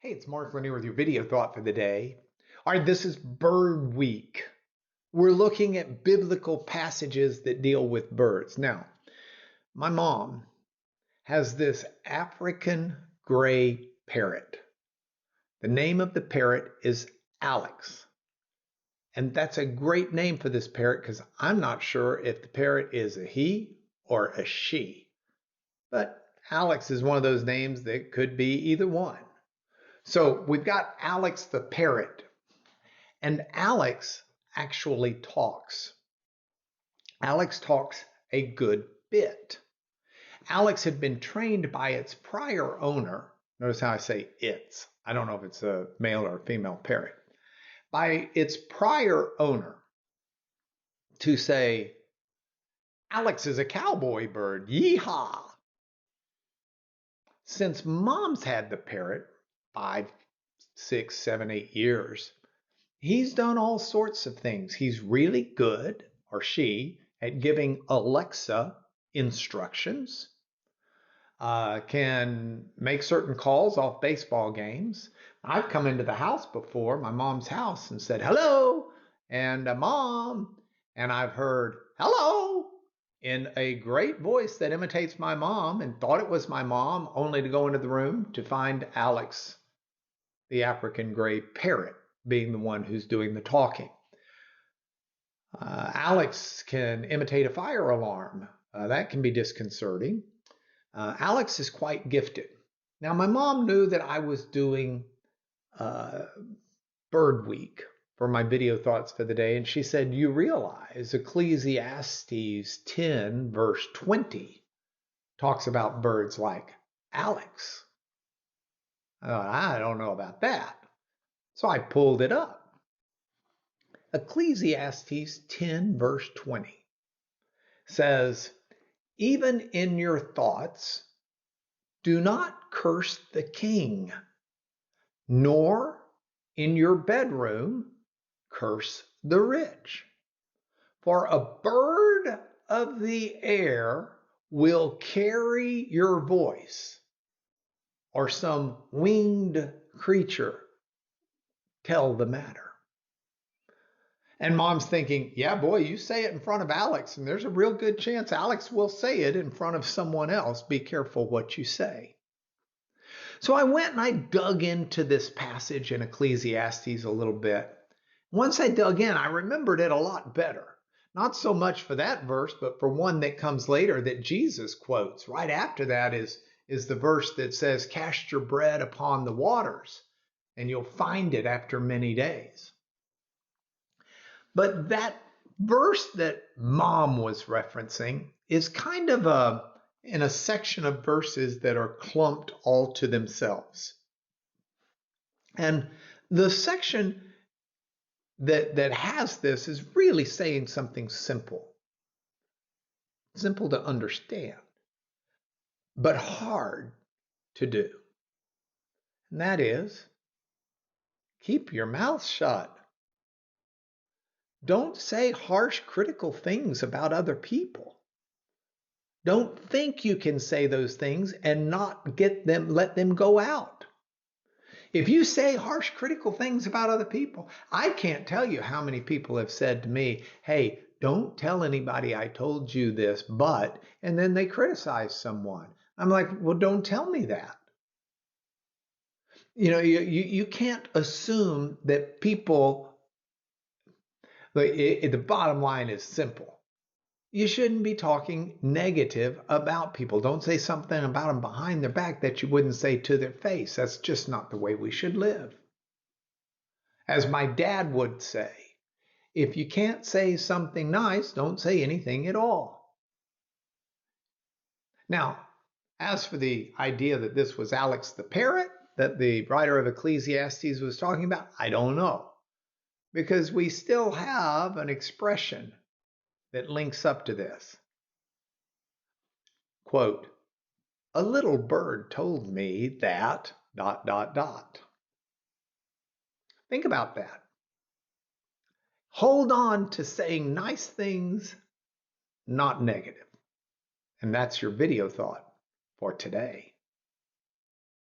Hey, it's Mark Lanier with your video thought for the day. All right, this is Bird Week. We're looking at biblical passages that deal with birds. Now, my mom has this African gray parrot. The name of the parrot is Alex. And that's a great name for this parrot because I'm not sure if the parrot is a he or a she. But Alex is one of those names that could be either one. So we've got Alex the parrot, and Alex actually talks. Alex talks a good bit. Alex had been trained by its prior owner. Notice how I say it's. I don't know if it's a male or a female parrot. By its prior owner to say, Alex is a cowboy bird, yeehaw. Since mom's had the parrot 5, 6, 7, 8 years, he's done all sorts of things. He's really good, or she, at giving Alexa instructions, can make certain calls off baseball games. I've come into the house before, my mom's house, and said, hello, and Mom, and I've heard, hello, in a great voice that imitates my mom, and thought it was my mom, only to go into the room to find Alex, the African gray parrot, being the one who's doing the talking. Alex can imitate a fire alarm. That can be disconcerting. Alex is quite gifted. Now, my mom knew that I was doing Bird Week for my video thoughts for the day, and she said, you realize Ecclesiastes 10 verse 20 talks about birds like Alex. I don't know about that. So I pulled it up. Ecclesiastes 10 verse 20 says, even in your thoughts, do not curse the king, nor in your bedroom curse the rich. For a bird of the air will carry your voice, or some winged creature tell the matter. And mom's thinking, yeah, boy, you say it in front of Alex, and there's a real good chance Alex will say it in front of someone else. Be careful what you say. So I went and I dug into this passage in Ecclesiastes a little bit. Once I dug in, I remembered it a lot better. Not so much for that verse, but for one that comes later that Jesus quotes. Right after that is the verse that says, cast your bread upon the waters, and you'll find it after many days. But that verse that mom was referencing is kind of in a section of verses that are clumped all to themselves. And the section that has this is really saying something simple to understand, but hard to do. And that is, keep your mouth shut. Don't say harsh, critical things about other people. Don't think you can say those things and not let them go out. If you say harsh, critical things about other people, I can't tell you how many people have said to me, hey, don't tell anybody I told you this, but, and then they criticize someone. I'm like, well, don't tell me that. You know, you can't assume that people, the bottom line is simple. You shouldn't be talking negative about people. Don't say something about them behind their back that you wouldn't say to their face. That's just not the way we should live. As my dad would say, if you can't say something nice, don't say anything at all. Now, as for the idea that this was Alex the parrot that the writer of Ecclesiastes was talking about, I don't know. Because we still have an expression that links up to this. Quote, a little bird told me that ... Think about that. Hold on to saying nice things, not negative. And that's your video thought for today.